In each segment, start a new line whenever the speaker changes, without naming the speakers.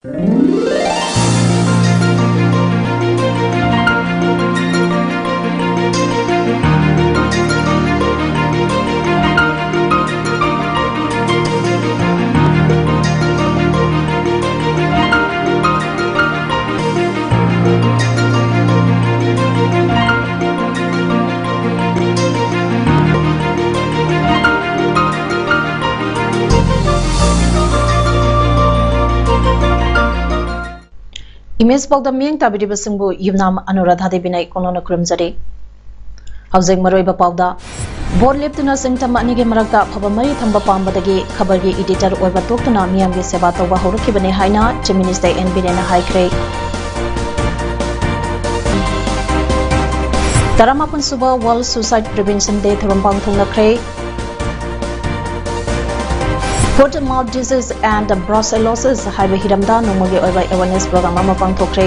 Image PAODAM 10th tabiribasingbu yumnam Anuradha Debinai kolona kurumjari. Housing Maroiba PAODA Board Leptuna Singtam Anige Marakta Pabamari Thamba Pambadagi Khabargi editor Oiba Toktuna Miyamgi Seba Tawba Horukibane Haina Chief Minister N Birena Haikre Taramapun Suba World Suicide Prevention Day Thurumbang Thungnakre Foot and mouth disease and brucellosis haiba hiramda nomogi oiba awareness program ama pangthokre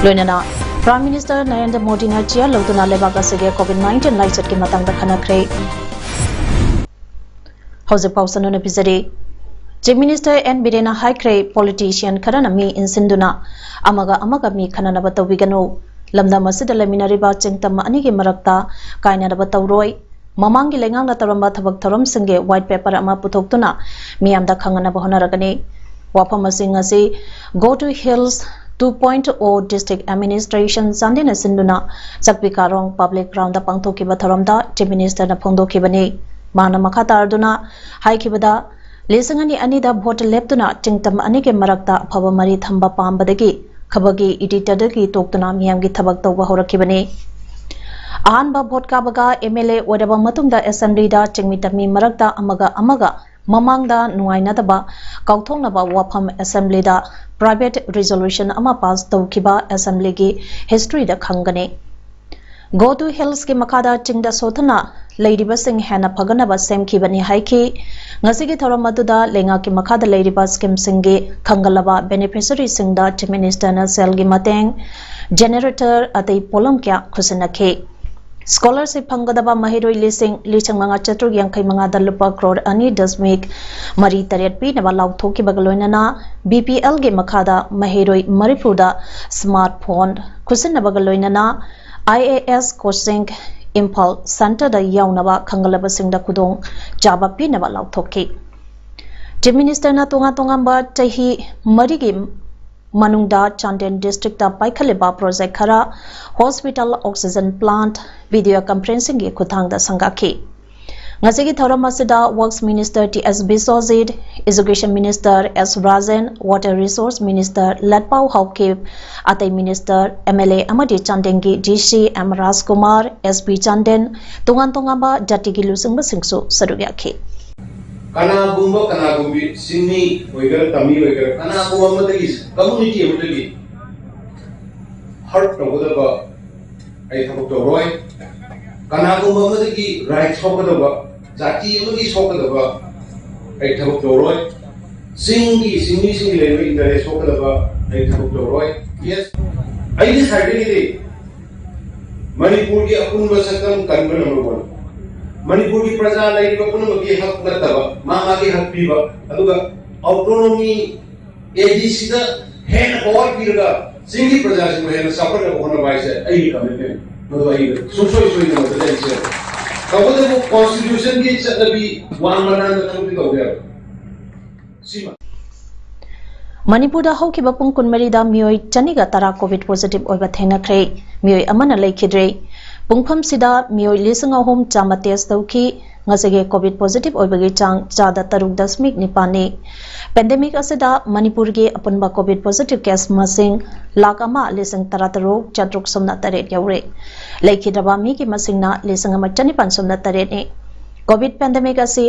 loinana Prime Minister Narendra Modi na chia lotuna lebaka sige COVID-19 laichat ki matangda khanakre hauze pausano na bizari Chief Minister N Birena Haikre politician kharana mi insinduna amaga mi khanana batawiganu lamda masida laminariba chengtam anigi marakta kaina batawroi Mamangi lengang na taramba thabak tharom singe white paper ama putoktuna miyamda khangana bahonaragani wafam asing asi Go to Hills 2.0 District Administration Sandina Sinduna Sakpikarong Public Ground da pangthoki batharamda Chief Minister na phongdokibani mana makhatarduna haikibada lesangani anida vote leptuna tingtam anige marakta phaba mari thamba pambadagi khabagi editor dagi toktuna miyamgi thabak tawba horakibani Ahanba vote kabaga MLA wadaba matungda assembly da chingmitami marakta amaga mamangda nuainadaba kauthongnaba wafam assembly da private resolution ama pass tawkiba assembly gi history da khangane Go to Hills ki makada chingda sothana leiriba sing hena phaganaba semkhibani haiki ngasigi thoramatuda lenga ki makada leiriba scheme singi khangalaba beneficiary singda Chief Minister na sel gi mateng generator atai polam kya khusanakhe Scholarship Pangadaba Mahiroi Lising Lichang Manga Chatur Yankai Manga Dalupa Crore Ani Dasmik Mari Tariat P Nabalau Toki Bagaloinana BPL Ge Makada Mahiroi Maripuda Smartphone Kusin Nabagaloinana IAS Coaching Impal Center da Yaunaba Kangalaba Singda Kudong Java P Nabalau Toki Chief Minister na Tongamba Tahi Marigi Manungda Chandian District da Paikhaliba Project Khara Hospital Oxygen Plant Video Conferencing gi Kuthangda Sangaki Ngasigi Thoramasida Works Minister T.S. Biswajit Education Minister S. Rajan Water Resource Minister Latpau Hawkip Atai Minister MLA Amadi Chandengi DC M. Rajkumar S.P. Chanden Tongaba Jatigi Lusingba Singsu Sarugyaki
Kana gumbi sini wajar tami wajar kana gumba matagi community matagi heart tawada ba ai thabak tawroi kana gumba matagi right sokada ba jati amagi sokada ba ai thabak tawroi singi level interest sokada ba ai thabak tawroi yes ai ni certificate Manipur ki apun basakam kanba number 1 Manipur ki praja laiba punamagi hak nataba mamagi hak piba aduga autonomy ADC da hen power pirga singi praja se hen support ko hona bai se ai commitment no ai sosoi no da se kabode ko constitution ki chalabi wan manan da tamti ko gaya sima
Manipur da haukiba pung kunmari da mioi chaniga tara COVID positive oiba thengakre mioi amana laikhidre Pungpham sida mioi lisang ahom chama test tawki ngasege COVID positive oibagi chang chada 3.9 pandemic asida Manipur ge apunba COVID positive case masing lakama lisang tarataro chatruk somna taret yaure laikhidaba mi ki masingna lisang ama chanipan somna taret ni COVID pandemic ase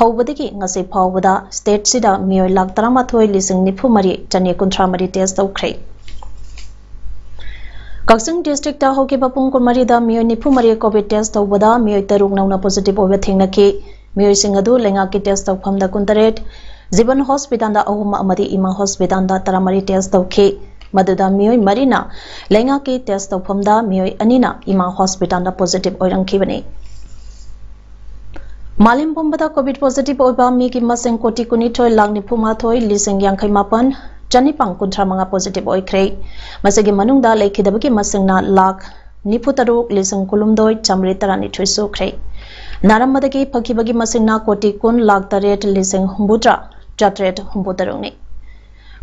haubadagi ngase phawbada state sida mioi lak 13 lisang nifumari chani kuntramari test tawkhre Kaksing district ta hoke bapung kumari da mioi nifumari COVID test tawbada mioi taruk nauna positive over thengnaki mioi singadu lenga ki test tawpham da kuntaret Ziban hospital da ahuma amadi ima hospital da taramari test tawkhi maduda mioi marina lenga ki test tawpham da mioi anina ima hospital da positive oirangkhibani Malim Pumbada COVID positive oba miki maseng koti kunithoi lakh nifumathoi liseng yangkhai mapan chanipang kuntramanga positive oikhrei masagi manungda lekhidabagi masengna lakh nifutaruk liseng kulumdoi chamri tarani thuisu khrei narammadagi phakibagi masengna koti kun lakh taret liseng humbutra chatret humbutarungni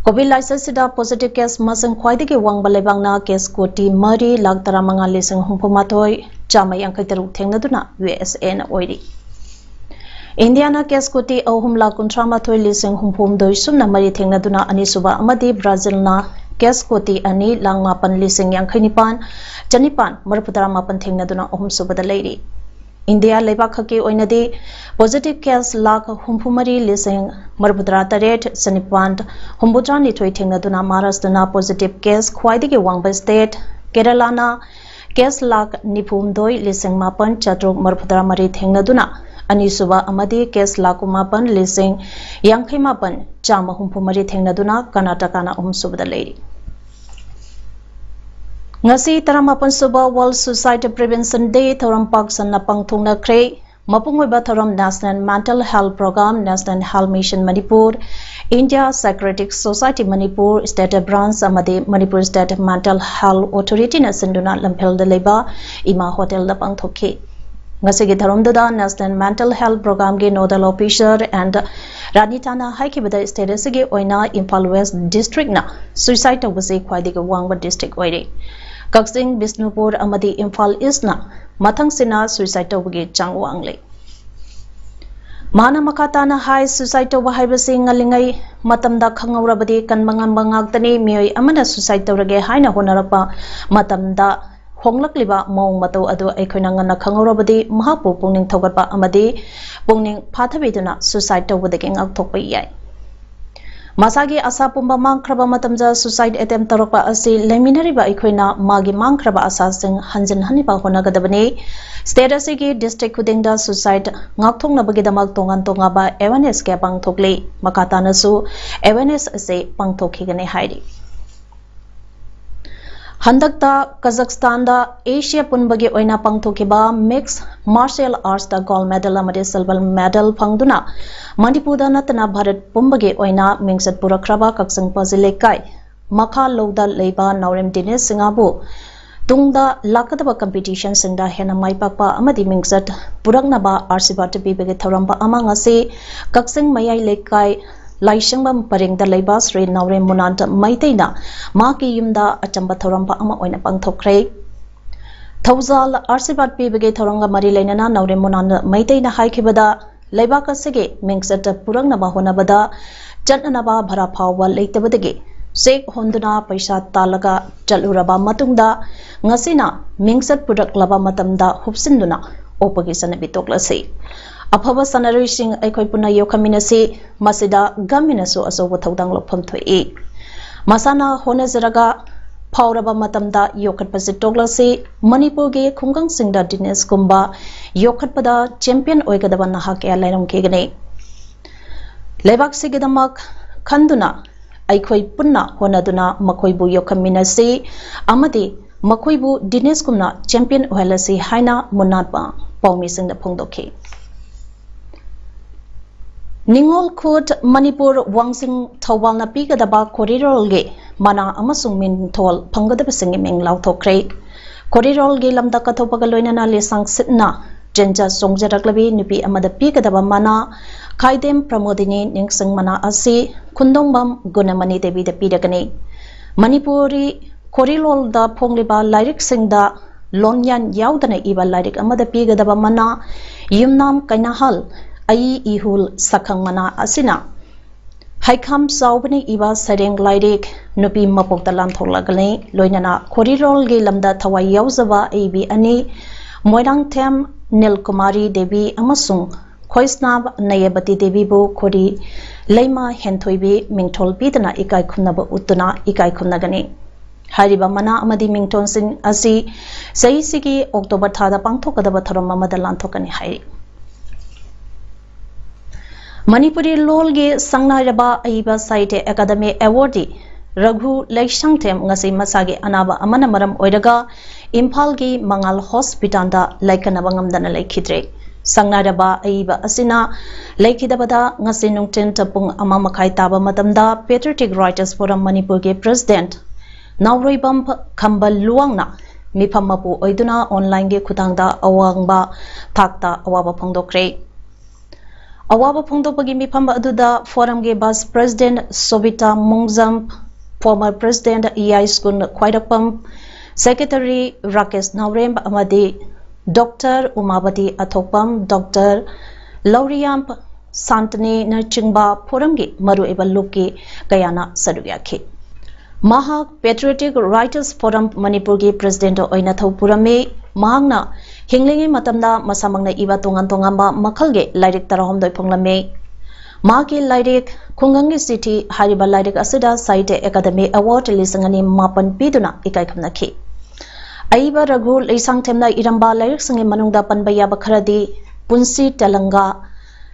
COVID license sida positive case maseng khwaidagi wangba lebangna case koti mari lakh taramanga liseng humpumathoi chama yangkhai taruk thengnaduna USA na oiri Indiana case koti ahum lakh kuntramathoi liseng humphum doi sumna mari thengnaduna anisuba amadi Brazil na case koti ani lang mapan liseng yangkhai nipan chanipan marputara mapan thengnaduna ahum subada leiri India leibak khaki oinadi positive case lakh humphumari liseng marputara taret chanipan humbutra ni thoi thengnaduna Maharashtra na positive case khwaidagi wangba state Kerala na case lakh nifum doi liseng mapan chatruk marputara mari thengnaduna Anisuba amadi case lakh mapan liseng yangkhai mapan chama humphumari thengnaduna Karnataka na subada leiri Ngasi 38 suba World Suicide Prevention Day thorampak sanna pangthungna khrei mapungoi thoram National Mental Health Program National Health Mission Manipur India Psychiatric Society Manipur State Branch amadi Manipur State Mental Health Authority na sinduna lamphel da leba ima hotel da pangthokhi Ngasigi tharomdada National Mental Health Program ge nodal officer and Ranitana haikibada state asigi oina Imphal West District na suicide tawase khwaidigi wangba district oire Kaksing Bisnupur amadi Imphal East na mathang sina suicide tawagi changwangle Mana makatana high suicide tawa haibasi ngalingai matamda khangaurabadi kanmangam bangaktani mioi amana suicide tawrage haina honarapa matamda Honglakliba mong matau adu aikhoina ngana khangaurabadi mahapu pungning thogatpa amadi pungning phathabiduna suicide tawbadagi ngakthokpa yai Masagi asa pumba mangkraba matamja suicide attempt tarokpa asi leminariba aikhoina magi mangkraba asa sing hanjin haniba honagadabani state asigi district khudingda suicide ngakthoknabagi damak tongan tongaba awareness ke pangthokle makatana su awareness ase pangthokhigane hairi Handakta Kazakhstan da Asia punbagi oina pangthokiba mixed martial arts da gold medal amade silver medal phangduna Manipur da natna Bharat pumbagi oina mingsat purakraba kaksang pazilekai makha lowda leiba Naurem Dinesh Singabu tungda lakadaba competition singda hena maipakpa amadi mingsat puraknaba arsibat bibege thoramba amangase kaksang mayai lekai Laishangbam Paringda Laiba Sri Naurem Munanta Maitaina Maki Yumda Achamba Thoramba Ama Oina Pangthokhrei Thawzal Arsibat Pibege Thoranga Mari Lainana Naurem Munanta Maitaina Haikibada Laibaka Sege Mingsat Purangna Bahonabada Chatnanaba Bhara Phawwa Leitabadagi Sek Honduna Paisa Talaga Chaluraba Matungda Ngasina Mingsat Puraklaba Matamda Hupsinduna Opagi Sanabi Toklasi Aphaba sanaroi sing aikoi puna yokaminasi masida gaminasu asobo thaudang lokpham thoi masana honazaraga phawraba matamda yokhatpasi toglasi Manipur ge khungang singda Dinesh kumba yokhatpada champion oigadaba naha kya lairam kegane lebak sigidamak khanduna aikoi punna honaduna makhoibu yokaminasi amadi makhoibu Dinesh kumna champion ohalasi haina munatpa pawmi singda phongdokhi Ningol Khut Manipur Wangsing Thawal na pigadaba corridor ge mana amasung min thol phangadaba singi meng lauthokhrei corridor ge lamda kathopaga loinana lesang sitna jenja songjaraklabi nupi amada pigadaba mana khaidem pramodini ningsang mana asi khundongbam gunamani devi da pidagani Manipuri corridor da phongliba lyric singda lonyan yaudana iba lyric amada pigadaba mana yumnam kainahal Ai ihul sakhang mana asina Haikam saubani iba sareng lyric nupi mapokta lamtholagale loinana corridor ge lamda thawai yauzaba abi ani moirang them Nilkumari Devi amasung khoisnab nayabati Devi bo khori leima henthoibi mingthol pidana ikai khunaba utuna ikai khunagani hariba mana amadi mington sing asi saisigi October thada pangthokadaba tharam amada lanthokani hai Manipuri Lolge Sangnaraba Aiba Site Academy Awardee Raghu Laishangthem ngasi masagi anaba amana maram oidaga Imphal gi Mangal Hospital da laikanaba ngamdana laikhidre Sangnaraba aiba asina laikhidabada ngasi nungtin tapung ama makai taba matamda Patriotic Writers Forum Manipur ge President Nauroibam Khambal Luangna mifam mapu oiduna online ge khutangda awangba thakta awaba phongdokre. Awaba phongdokpagi mifam aduda forum ge Vice President Sobita Mungjam, former President EI Skun Khwaidapam, Secretary Rakesh Naurem amadi Dr. Umabati Athokpam, Dr. Lauriam Santani Nachingba forum ge maru eba luki kayana sadugyakhi. Mahak Patriotic Writers Forum Manipur ge President oina thopurame mahangna hinglingi matamda masamangna iba tongan-tongamba makhalge lairik tarahomdoi phonglame. Magi lairik khungangi city hariba lairik asida Sahitya Academy Award lisangani mapan piduna ikai khamnakhi. Aiba Raghu leisang themna iramba lairik sangi manungda panba yaba kharadi Punsi Telanga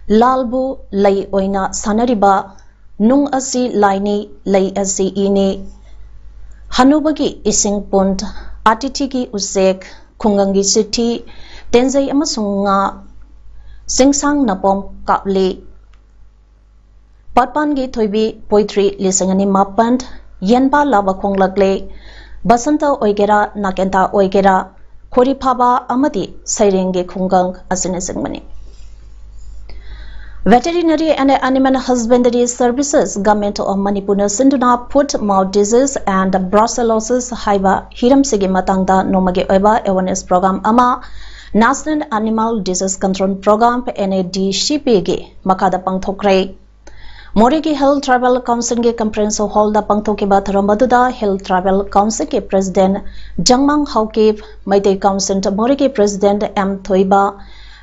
Lalbu lai oina sanariba nung asi laini lai asi ini Hanubagi ising punt atitigi usek khungangi city tenzai amasunga singsang napom kapli patpangi thoibi poetry lisangani mapand yenba laba khonglakle basanta oigera nakenta oigera khoriphaba amadi sairenge khungang asine singmani. Veterinary and Animal Husbandry Services Government of Manipur Sinduna put mouth disease and brucellosis haiba hiram sigi matangda nomage oiba awareness program ama National Animal Disease Control Program NADCP ge makada pangthokre. Morigi Health Tribal Council ge conference hall da pangthokiba tharambaduda Health Tribal Council ke President Jangmang Haukip, Maitei Council Morigi President M Thoiba,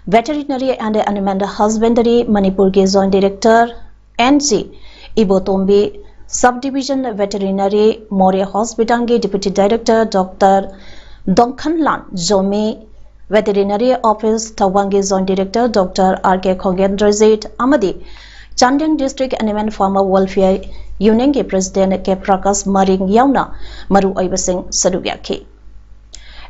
Veterinary and Animal Husbandry Manipur ge Joint Director NG Ibotombi, Subdivision Veterinary Moria Hospital ge Deputy Director Dr. Dongkhanlan Zomi, Veterinary Office Tawangi Joint Director Dr. R.K. Khogendrazit Amadi, Chandian District Animal Farmer Welfare Union ge President K. Prakash Maring Yauna Maru Aibasing Sadubyakhi.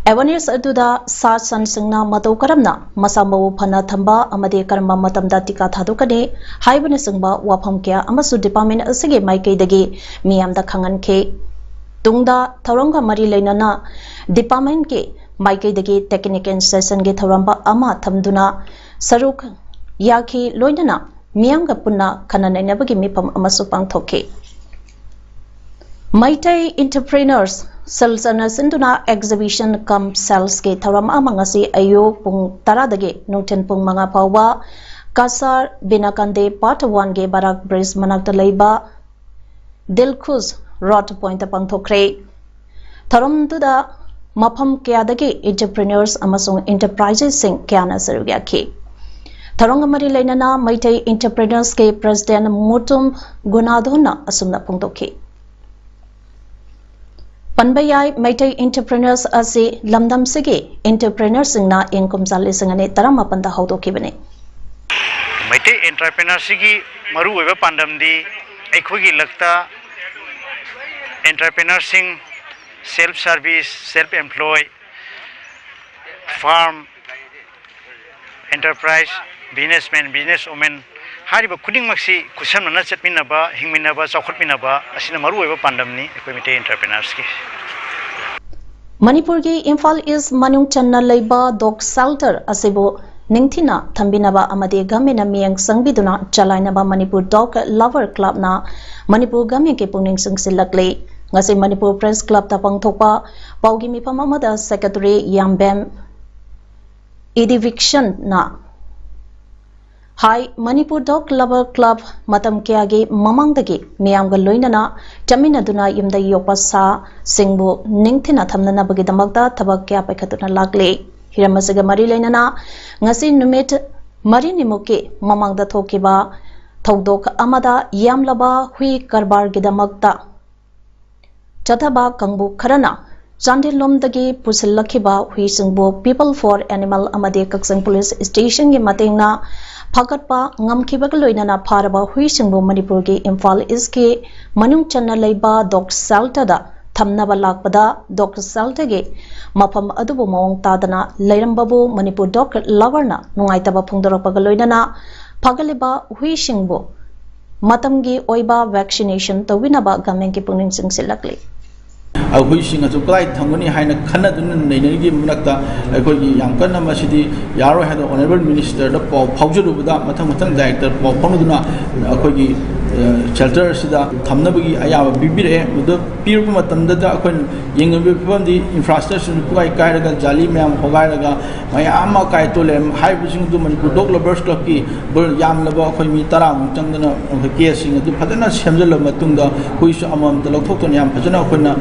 Awareness aduda sa san singna matau karamna masambawu phana thamba amade karma matamda tika thadukane haibane singba wafam kya amasu department asige maikei dagi miyamda khangankhe tungda thorongga mari leinana department ke maikei dagi technical session ge thoramba ama thamduna saruk yakhi loinana miyamga punna khananainabagi mipam amasu pangthokhe. Maitai entrepreneurs Salsana Sinduna exhibition cum sales ke tharam amangasi ayo pung taradage nungten pung manga pawa Kasar Binakande Part 1 ge Barak Bridge manakta leiba Dilkhus Road Point pangthokre. Tharam tuda mafam kyadage entrepreneurs amasung enterprises sing kyana sarugyakhi. Tharongamari leinana Maitai entrepreneurs ke President Mutum Gunadhona asumna pungtokhi. Panbayai Maitai entrepreneurs asi lamdam sige entrepreneurs singna income sali singane taramapanda haudokibane.
Maitai entrepreneurs sigi maru oiba pandam di aikhogi lakta entrepreneurs sing self service self employed farm enterprise businessman businesswoman hariba kuding maksi kusamna chatminaba hingminaba chawkhutminaba asina maru oiba pandamni ekoi Maitai entrepreneurs ki.
Manipur ge Imphal is manung channa leiba dog shelter asibo ningthina thambinaba amade gamena miyang sangbiduna chalainaba Manipur Dog Lover Club na Manipur gamya ke pungning singsilakle ngasi Manipur Press Club ta pangthokpa paugi mifam amada Secretary Yambem Ediviction na Hi Manipur Dog Lover Club matam kyage mamangdagi miyamga loinana chaminaduna yumda yokpa sa singbu ningthina thamnana bagi damakta thabak kya paikhatuna lagle hiramasiga mari leinana ngasi numit mari nimuke mamangda thokiba thodok amada yamlaba hui karbar gidamakta chathaba kangbu kharana Chandil lomdagi pusillakiba hui singbu People for Animal amade Kaksang Police Station gi matengna Phakatpa ngamkhibaga loinana pharaba hui singbu Manipur ge Imphal East ke manung channa leiba dog shelter da थमनबा लाकपदा doctor सेल्टगे मफम अदुबु मवंग तादना लेरंबबु Manipur doctor लवरना नुंगाइतबा फोंदोरपगा लोइनना फगलिबा हुइसिंगबु मतमगी ओइबा वैक्सीनेशन तौबिनबा गवर्नमेंट की पुनिंग सिंगसिलकली
हुईसिंग कलाई थमगनी है नई मनता यारो है ऑनरेबल मिनिस्टर पाव फाउजरूबद मथंग डायरेक्टर पाव फाउनदुना अखोगी शेल्टर थमनबगी अयाब पीबीरे पीरप फिवमदी इंफ्रास्ट्रक्चर पुगाई कायरगा जाली मैम होगायरगा मैम काय तोले मनपुर डॉग लवर्स क्लब की यामलब अखोई मी 10 चंगदना केसिंग फजना सेमजल हुईसु अममत लौथोक्तोना याम फजना अखोना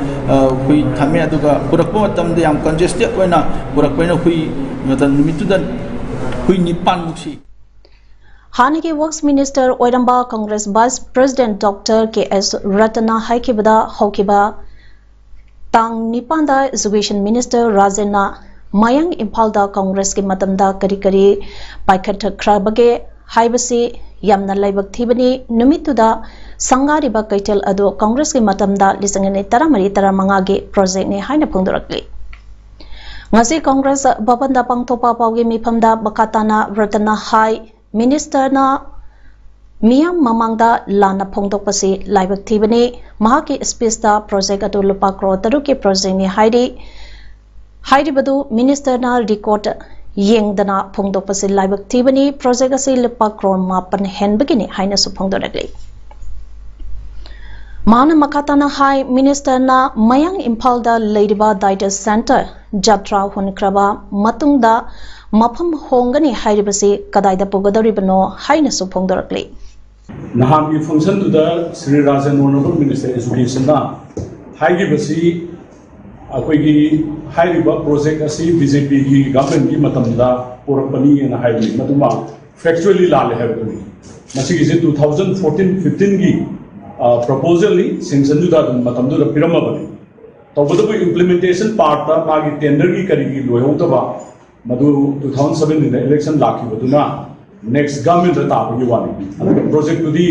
हुई थमे अदुगा पुरक्प मतमदे याम कंजेस्टेड ओइना पुरक्पैना हुई नुमितुदा हुई 9 मुक्सी
हानिगे वर्क्स मिनिस्टर ओइरंबा Congress vice president doctor KS. Ratna हाइकिबदा हौकिबा तांग निपांदा एजुकेशन मिनिस्टर राजेना मयंग इम्फालदा कांग्रेस के मतमदा करी पाइखटखराबगे हाइबसी यामना लाइबक थीबनी नुमितुदा संगारिबा कैथल अदो कांग्रेस के मतमदा 2013-15 गे प्रोजेक्ट ने हाइना फोंदोरकली ngasi कांग्रेस भवनदा पांगथोपा पावगे मिफमदा बकाताना रत्ना हाई मिनिस्टर ना मियाम ममांगदा लाना फोंदोकपसी लाइबक थीबनी महाकी स्पेसदा प्रोजेक्ट अदो लुपा करोड़ 3 के प्रोजेक्ट ने हाइरिबदु मिनिस्टर ना रिकॉर्ड येंगदना फोंदोकपसी लाइबक थीबनी प्रोजेक्ट असी लुपा करोड़ 9 हेनबगिनी हाइना सु फोंदोरकली माना मकाताना हाई मिनिस्टर ना मयंग इम्फालदा लेरिबा डाइटस सेंटर जात्रा हुनक्रबा मतुंगदा मफम होंगनी हाइरिबसी कदाइदा पुगदरिबनो हाइनसु फोंदोरकली
नहान की फंक्शन दुदा श्री राजन ऑनरेबल मिनिस्टर एजुकेशन ना हाइगिबसी अखोगी हाइरिबा प्रोजेक्ट असी बीजेपी की गवर्नमेंट की मतमदा पोरपनी एना हाइबी मतुमा फैक्चुअली लाले हाइबनी मसिगी 2014-15 की प्रपोजल नी सेंक्शन दुदा मतमदुदा पिरमबनी तबदबु इम्प्लीमेंटेशन पार्ट मागी टेंडर की करीगी लोयौतबा मधु 2007 इलेक्शन लाखिबदुना नेक्स्ट गवर्नमेंट ताबगी वाली प्रोजेक्ट दुदी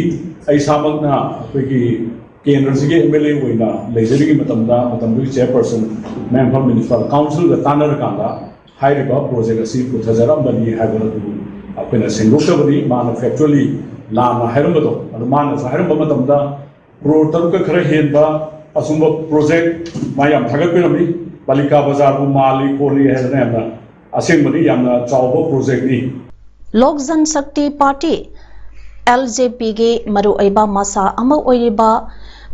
ऐसामकना अखोगी केंद्र से एमएलए होइना लेजरिगी मतमदु चेयरपर्सन मेंबर म्युनिसिपल काउंसिल गा तानर कांदा हाइरिबा प्रोजेक्ट असी पुथजरमबनी हाइबदु अखोना सेंगोक्तबदी माना फैक्चुअली लाना हाइरमबदो अदु माना हाइरमब मतमदा करोड़ 3 का खरा हेनबा असुंब प्रोजेक्ट मायाम थागतपिरमनी बालिका बाजार बु माली कोली हेना प्रोजेक्ट
लोक जनशक्ति पार्टी एलजेपी के मरुआइबा मसा अमा ओइरिबा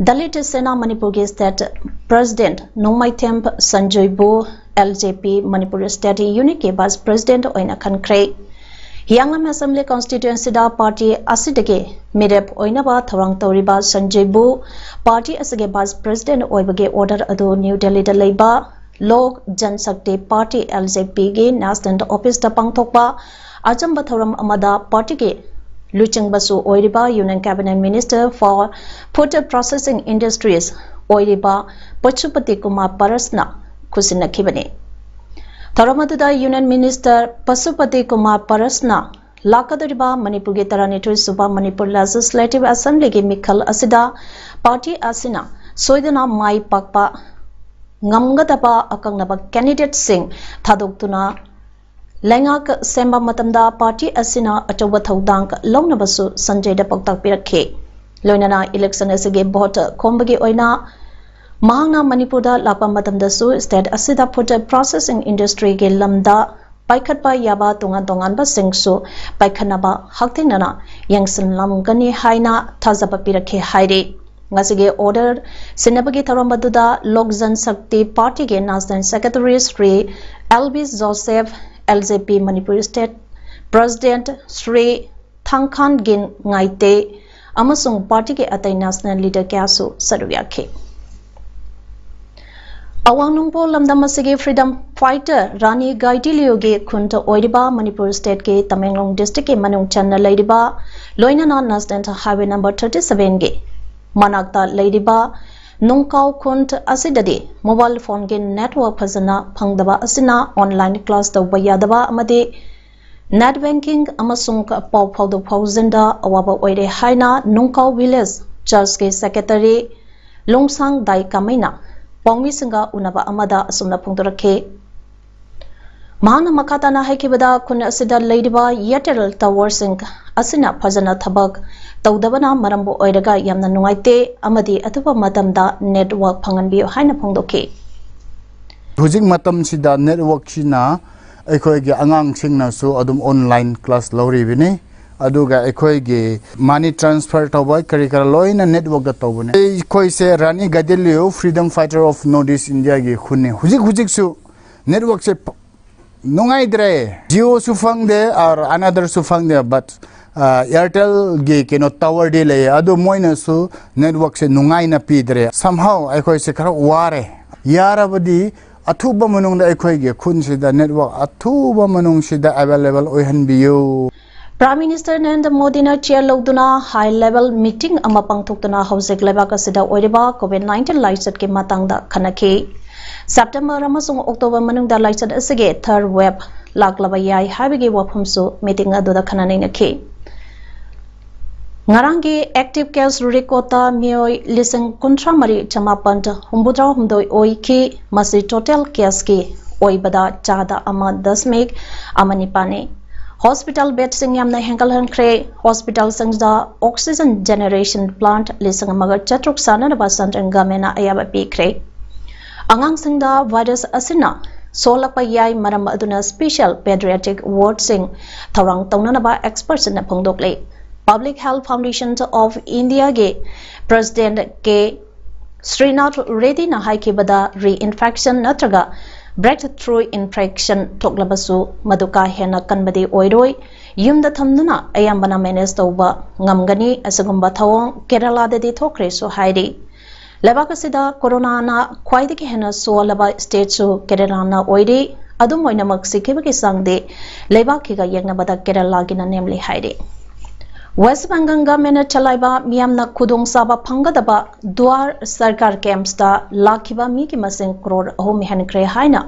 दलित सेना मणिपुर के स्टेट प्रेसिडेंट नोंमाइथेम संजयबु एलजेपी मणिपुर स्टेट यूनिट के वाइस प्रेसिडेंट ओइना खनख्रे हियांगम असेंबली कॉन्स्टिट्यूएंसी दा पार्टी असिदगे मिरेप ओइनाबा थौरंग तौरिबा संजयबु पार्टी असगे वाइस प्रेसिडेंट ओइबगे ऑर्डर अदो न्यू दिल्ली दा लेबा लोक जनशक्ति पार्टी एलजेपी के नेशनल ऑफिस पांगथोकपा अचंबा थौरम अमदा पार्टी के लुचिंगबसु ओइरिबा union cabinet minister for food processing industries ओइरिबा पशुपति कुमार परसना खुसिनखिबने थौरमदुदा यूनियन मिनिस्टर पशुपति कुमार परसना लाकदरिबा मणिपुर के 32 सुबा मणिपुर लेजिस्लेटिव असेंबली के मिखल असिदा पार्टी असिना सोइदना माई पाकपा ngamgadaba akangnaba candidate sing thadokuna lenga semba matamda party asina achoba thodang longnabasu sanjay da paktak pirakhe loinana election asige vote khombagi oina mahangna manipur da lakpa matamda su state asida food processing industry ge lamda paikhatpa yaba tongan ba singsu paikhanaba haktinana yangsin lamgani haina thazaba pirakhe haire ngasiगे order सिनबगी थरमबदुदा Lok Janshakti party के national secretary Shri LB Joseph LJP Manipur state president Shri Thangkhan Gin ngaite amasung party के अतै national leader क्यासु सरुयाखे अवांगनुंगपो लमदमसिगे फ्रीडम फाइटर रानी गाइडिलियोगे खुंट ओइरिबा मणिपुर स्टेट के तमेंगलोंग डिस्ट्रिक्ट के मनुंग चन्ना लैरिबा लोइनाना नेशनल हाईवे नंबर 37 गे मनाक्ता लेरिबा नुंकाउ खुंट असिददि मोबाइल फोन के नेटवर्क फजना फंगदबा असिना ऑनलाइन क्लास तौबा यादबा अमदि नेट बैंकिंग अमसुंग पाउ फाउदो फाउजिंदा अवाबा ओइरे हाइना नुंकाउ विलेज चर्च के सेक्रेटरी लोंगसांग दाई कामैना ꯄꯥꯎꯃꯤꯁꯤꯡꯒ ꯎꯅꯕ ꯑꯃꯗ ꯑꯁꯨꯝꯅ ꯐꯣꯡꯗꯣꯔꯛꯈꯤ ꯃꯍꯥꯛꯅ ꯃꯈꯥ ꯇꯥꯅ ꯍꯥꯏꯈꯤꯕꯗ ꯈꯨꯟ ꯑꯁꯤꯗ ꯂꯩꯔꯤꯕ ꯏꯌꯔꯇꯦꯜ ꯇꯥꯋꯔꯁꯤꯡ ꯑꯁꯤꯅ ꯐꯖꯅ ꯊꯕꯛ ꯇꯧꯗꯕꯅ ꯃꯔꯝ ꯑꯣꯏꯔꯒ ꯌꯥꯝꯅ ꯅꯨꯡꯉꯥꯏꯇꯦ ꯑꯃꯗꯤ ꯑꯊꯨꯕ ꯃꯇꯝꯗ ꯅꯦꯠꯋꯥꯔꯛ ꯐꯪꯍꯟꯕꯤꯌꯨ ꯍꯥꯏꯅ ꯐꯣꯡꯗꯣꯛꯈꯤ
ꯍꯧꯖꯤꯛ ꯃꯇꯝꯁꯤꯗ ꯅꯦꯠꯋꯥꯔꯛꯁꯤꯅ ꯑꯩꯈꯣꯏꯒꯤ ꯑꯉꯥꯡꯁꯤꯡꯅꯁꯨ ꯑꯗꯨꯝ ꯑꯣꯟꯂꯥꯏꯟ ꯀ꯭ꯂꯥꯁ ꯂꯧꯔꯤꯕꯅꯤ ꯑꯗꯨꯒ ꯑꯩꯈꯣꯏꯒꯤ ꯃꯅꯤ ꯇ꯭ꯔꯥꯟꯁꯐꯔ ꯇꯧꯕ ꯀꯔꯤ ꯀꯔꯤ ꯂꯣꯏꯅ ꯅꯦꯠꯋꯥꯔꯛꯇ ꯇꯧꯕꯅꯤ ꯑꯩꯈꯣꯏꯁꯦ Rani Gaidinliu freedom fighter of north east इंडियागी खुन्ने हुजिक नेटवर्क से नुंगाइद्रे जियो सु फंगदे और अनदर सु फंगदे बट एयरटेल गे केनो टावर दे ले अदो मोइनसु नेटवर्क से नुंगाइना पीद्रे समहाउ अखोइ से खरा वारे याराबदी अथुबा मनुंगदा अखोइगे खुनसिदा नेटवर्क अथुबा मनुंगसिदा अवेलेबल ओइहनबियु
Prime Minister Narendra Modi na chair loduna high level meeting ama pangthokna hojik lebak asida oiriba COVID-19 laichat ke matangda khanaki September amasung October manungda laichat asige third wave laklaba yai habigi wafumsu meeting aduda khanani nakhi ngarangi active case record mioi lising kontra mari chamapan humbudra humdoi oiki masi total case ki oibada chada ama 10 amani pane Hospital bed sing yamna hengkal hankre hospital singda oxygen generation plant lisang magar chatruk sana na basan gamena ayaba pikre angang singda virus asina solapa yai maram aduna special pediatric ward sing thorang tawna na ba experts na phongdokle Public Health Foundation of India ge President ke Srinath Reddy na haikibada reinfection natraga breakthrough infection toklabasu maduka hena kanbadi oiroi yumda thamduna ayambana manage tawba ngamgani asagumba thawong Kerala dadi thokre so hairi labakasida corona na khwaidiki hena so laba state su Kerala na oiri adum oinamak sikibagi sangde lebaki ga yengnabada Kerala gina namely hairi West Bengal government chalaiba miyamna khudong saba phangadaba duar sarkar camps da lakhiba mi ki masing crore ahom henkre haina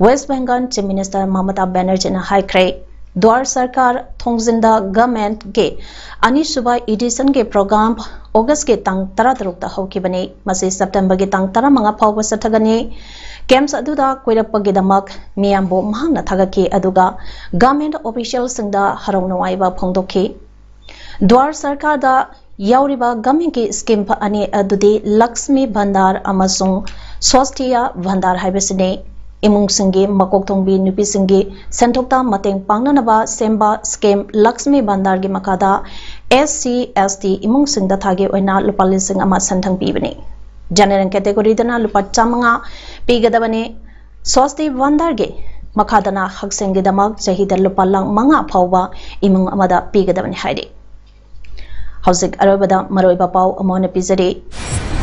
West Bengal Chief Minister Mamata Banerjee na haikre duar sarkar thongzinda government ge ani suba edition ge program August ge tang 13 ta hokibani masi September ge tang 15 phawba sathagani camps aduda koirapagi damak miyambo mahangna thagaki aduga government officials singda harong nawaiba phongdokhi Dwar Sarkar da yauriba government ki scheme pa ani adudi Lakshmi Bhandar amasung Swasthya Bhandar haibasine imung singi makok thongbi nupi singi sentokta mateng pangnanaba semba scheme Lakshmi Bhandar gi makada SC ST imung singda thage oina lupa lising ama santhang pibani general category dana lupa chamanga pigadabane Swasthya Bhandar ge makadana haksengi damak chahida lupa lang manga phawba imung amada pigadabane haide Howsik Arabada Maroiba Pau Amona Pizari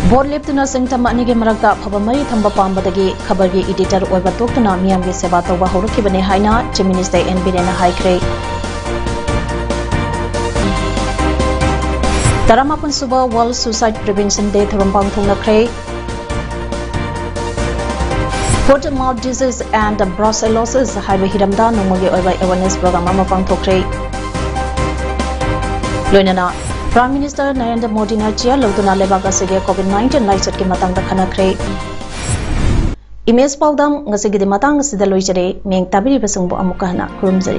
Board Liptuna Singtama Anige Maraka Pabamari Thamba Pambadagi Kabargi editor Oiba Tokuna Miamgi Sebato Bahorukibane Haina Chief Minister N Birena Haikre Taramapun Suba World Suicide Prevention Day Thurumpang Thungnakre Foot and mouth disease and brucellosis Haiba Hiramda Nomogi Oiba Awareness Program Amapang Thokre Loinana Prime Minister Narendra Modi na chair loduna lebak asige COVID-19 laichat ki matang da khanakre Image paudam ngasigi di matang sida loijare meng tabiri basungbo amukahna kurumjari